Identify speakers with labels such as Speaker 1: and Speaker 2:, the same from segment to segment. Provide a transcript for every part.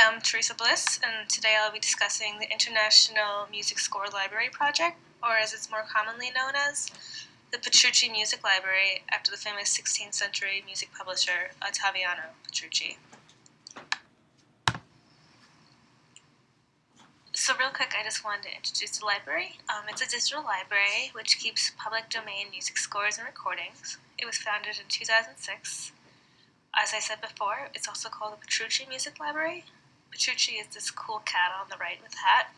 Speaker 1: Hi, I'm Theresa Bliss, and today I'll be discussing the International Music Score Library Project, or as it's more commonly known as, the Petrucci Music Library, after the famous 16th century music publisher Ottaviano Petrucci. So real quick, I just wanted to introduce the library. It's a digital library which keeps public domain music scores and recordings. It was founded in 2006. As I said before, it's also called the Petrucci Music Library. Petrucci is this cool cat on the right with a hat.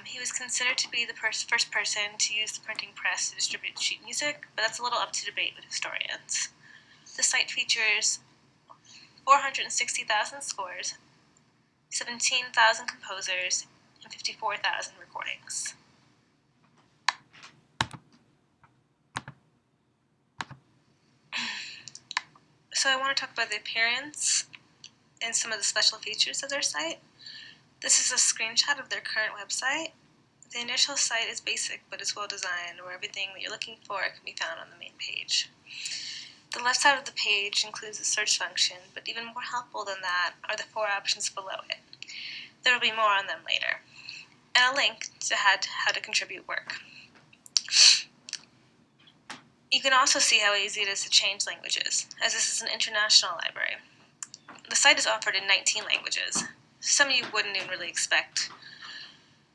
Speaker 1: He was considered to be the first person to use the printing press to distribute sheet music, but that's a little up to debate with historians. The site features 460,000 scores, 17,000 composers, and 54,000 recordings. So I want to talk about the appearance and some of the special features of their site. This is a screenshot of their current website. The initial site is basic, but it's well designed, where everything that you're looking for can be found on the main page. The left side of the page includes a search function, but even more helpful than that are the 4 options below it. There will be more on them later, and a link to how to contribute work. You can also see how easy it is to change languages, as this is an international library. The site is offered in 19 languages, some you wouldn't even really expect,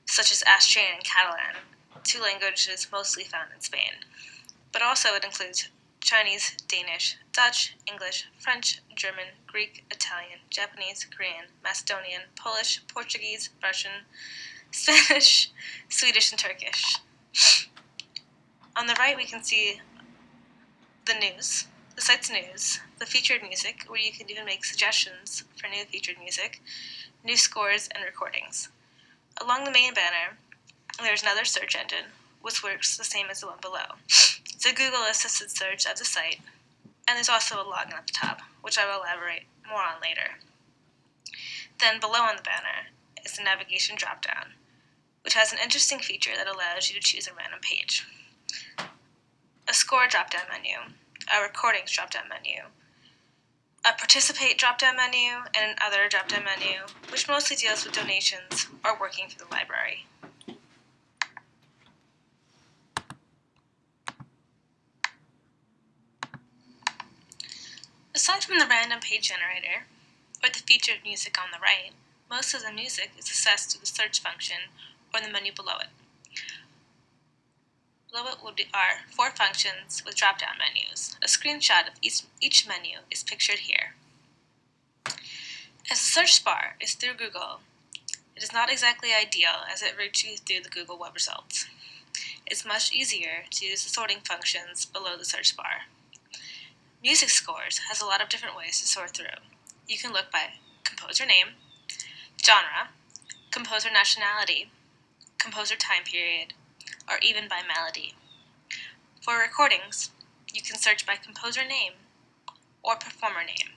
Speaker 1: such as Austrian and Catalan, 2 languages mostly found in Spain. But also it includes Chinese, Danish, Dutch, English, French, German, Greek, Italian, Japanese, Korean, Macedonian, Polish, Portuguese, Russian, Spanish, Swedish, and Turkish. On the right we can see the news, the site's news, the featured music, where you can even make suggestions for new featured music, new scores, and recordings. Along the main banner, there's another search engine, which works the same as the one below. It's a Google-assisted search of the site, and there's also a login at the top, which I will elaborate more on later. Then below on the banner is the navigation dropdown, which has an interesting feature that allows you to choose a random page. A score drop-down menu, a recordings drop-down menu, a participate drop-down menu, and an other drop-down menu, which mostly deals with donations or working for the library. Aside from the random page generator, or the featured music on the right, most of the music is accessed through the search function or the menu below it. Below it are 4 functions with drop-down menus. A screenshot of each menu is pictured here. As the search bar is through Google, it is not exactly ideal as it routes you through the Google web results. It's much easier to use the sorting functions below the search bar. Music scores has a lot of different ways to sort through. You can look by composer name, genre, composer nationality, composer time period, or even by melody. For recordings, you can search by composer name or performer name.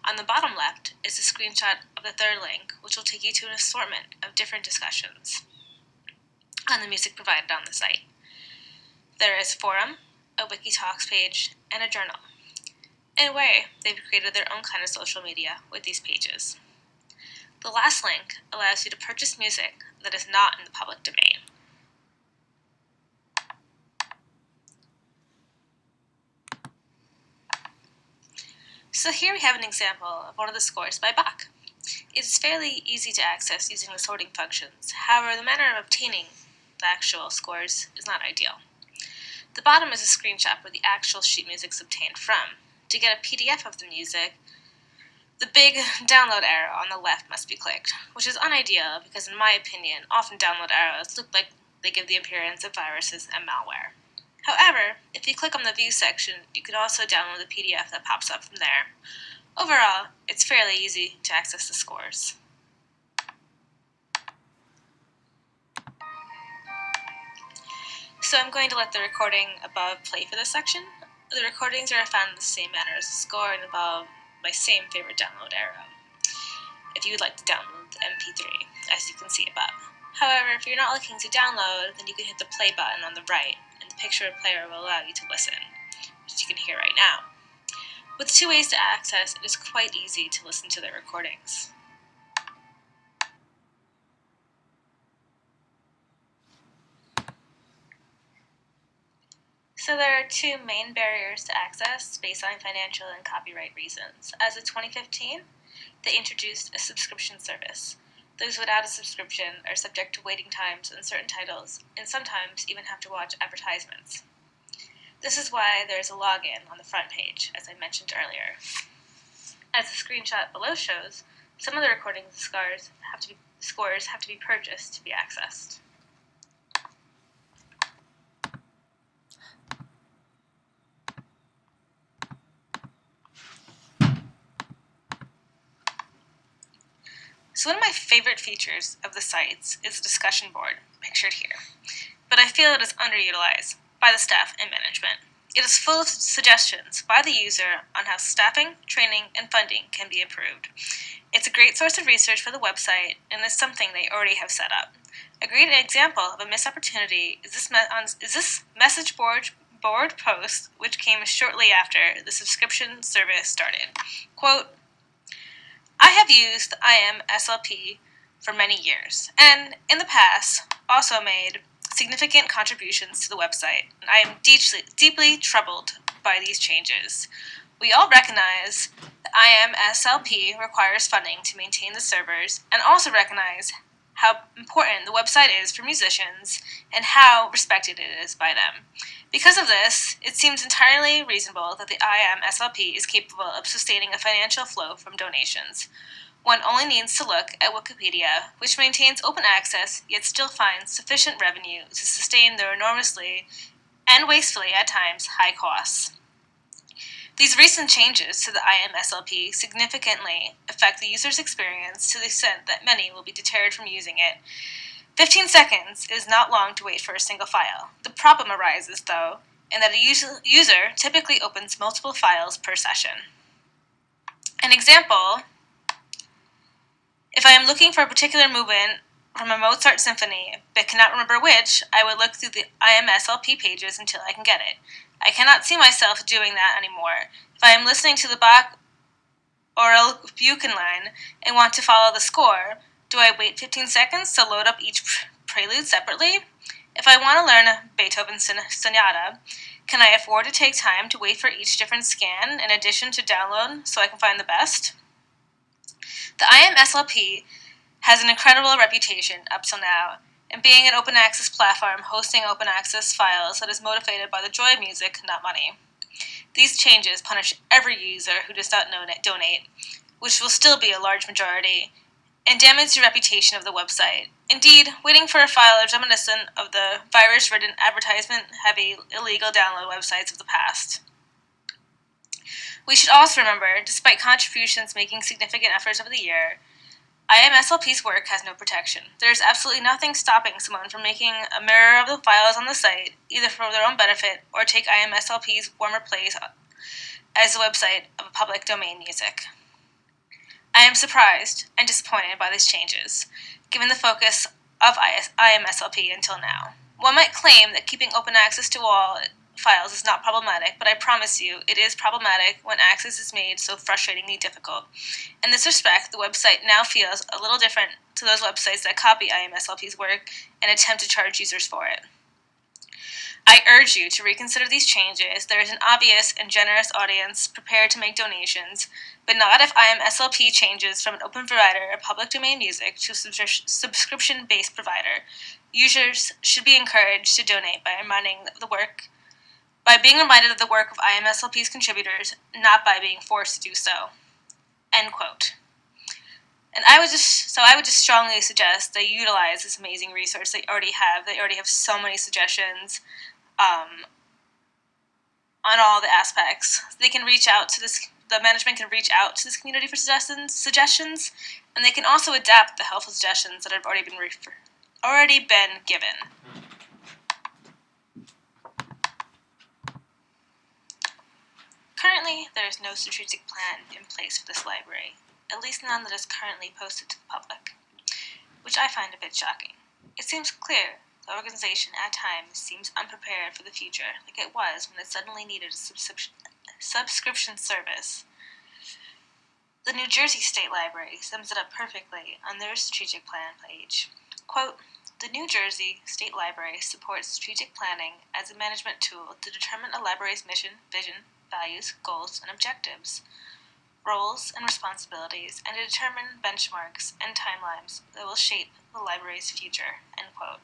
Speaker 1: On the bottom left is a screenshot of the third link, which will take you to an assortment of different discussions on the music provided on the site. There is a forum, a wiki talks page, and a journal. In a way, they've created their own kind of social media with these pages. The last link allows you to purchase music that is not in the public domain. So here we have an example of one of the scores by Bach. It is fairly easy to access using the sorting functions. However, the manner of obtaining the actual scores is not ideal. The bottom is a screenshot where the actual sheet music is obtained from. To get a PDF of the music, the big download arrow on the left must be clicked, which is unideal because, in my opinion, often download arrows look like they give the appearance of viruses and malware. However, if you click on the View section, you can also download the PDF that pops up from there. Overall, it's fairly easy to access the scores. So I'm going to let the recording above play for this section. The recordings are found in the same manner as the score and involve my same favorite download arrow, if you would like to download the MP3, as you can see above. However, if you're not looking to download, then you can hit the play button on the right, and the picture player will allow you to listen, which you can hear right now. With 2 ways to access, it is quite easy to listen to their recordings. So there are 2 main barriers to access based on financial and copyright reasons. As of 2015, they introduced a subscription service. Those without a subscription are subject to waiting times on certain titles, and sometimes even have to watch advertisements. This is why there is a login on the front page, as I mentioned earlier. As the screenshot below shows, some of the recording scores have to be purchased to be accessed. So one of my favorite features of the sites is the discussion board, pictured here, but I feel it is underutilized by the staff and management. It is full of suggestions by the user on how staffing, training, and funding can be improved. It's a great source of research for the website and is something they already have set up. A great example of a missed opportunity is this message board post, which came shortly after the subscription service started. Quote, I have used IMSLP for many years, and in the past also made significant contributions to the website, and I am deeply troubled by these changes. We all recognize that IMSLP requires funding to maintain the servers, and also recognize how important the website is for musicians and how respected it is by them. Because of this, it seems entirely reasonable that the IMSLP is capable of sustaining a financial flow from donations. One only needs to look at Wikipedia, which maintains open access yet still finds sufficient revenue to sustain their enormously and wastefully at times high costs. These recent changes to the IMSLP significantly affect the user's experience to the extent that many will be deterred from using it. 15 seconds is not long to wait for a single file. The problem arises, though, in that a user typically opens multiple files per session. An example, if I am looking for a particular movement from a Mozart symphony but cannot remember which, I would look through the IMSLP pages until I can get it. I cannot see myself doing that anymore. If I am listening to the Bach or a Buchan line and want to follow the score, do I wait 15 seconds to load up each prelude separately? If I want to learn a Beethoven sonata, can I afford to take time to wait for each different scan in addition to download so I can find the best? The IMSLP has an incredible reputation up till now, and being an open access platform hosting open access files that is motivated by the joy of music, not money. These changes punish every user who does not donate, which will still be a large majority, and damage the reputation of the website. Indeed, waiting for a file is reminiscent of the virus-ridden, advertisement-heavy, illegal download websites of the past. We should also remember, despite contributions making significant efforts over the year, IMSLP's work has no protection. There is absolutely nothing stopping someone from making a mirror of the files on the site, either for their own benefit or take IMSLP's warmer place as a website of public domain music. I am surprised and disappointed by these changes, given the focus of IMSLP until now. One might claim that keeping open access to all files is not problematic, but I promise you it is problematic when access is made so frustratingly difficult. In this respect, the website now feels a little different to those websites that copy IMSLP's work and attempt to charge users for it. I urge you to reconsider these changes. There is an obvious and generous audience prepared to make donations, but not if IMSLP changes from an open provider of public domain music to a subscription-based provider. Users should be encouraged to donate by being reminded of the work of IMSLP's contributors, not by being forced to do so. End quote. And I would just strongly suggest they utilize this amazing resource they already have. They already have so many suggestions on all the aspects. They can reach out to the management can reach out to this community for suggestions, and they can also adapt the helpful suggestions that have already been given. Currently, there is no strategic plan in place for this library, at least none that is currently posted to the public, which I find a bit shocking. It seems clear the organization at times seems unprepared for the future, like it was when it suddenly needed a Subscription service. The New Jersey State Library sums it up perfectly on their strategic plan page. Quote, "The New Jersey State Library supports strategic planning as a management tool to determine a library's mission, vision, values, goals, and objectives, roles and responsibilities, and to determine benchmarks and timelines that will shape the library's future." End quote.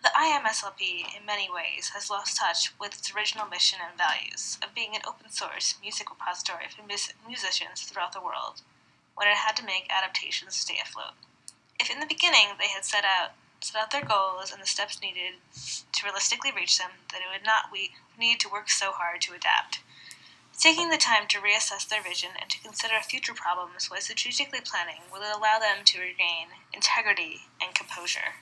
Speaker 1: The IMSLP, in many ways, has lost touch with its original mission and values of being an open-source music repository for musicians throughout the world, when it had to make adaptations to stay afloat. If in the beginning they had set out their goals and the steps needed to realistically reach them, then it would not need to work so hard to adapt. Taking the time to reassess their vision and to consider future problems while strategically planning will allow them to regain integrity and composure.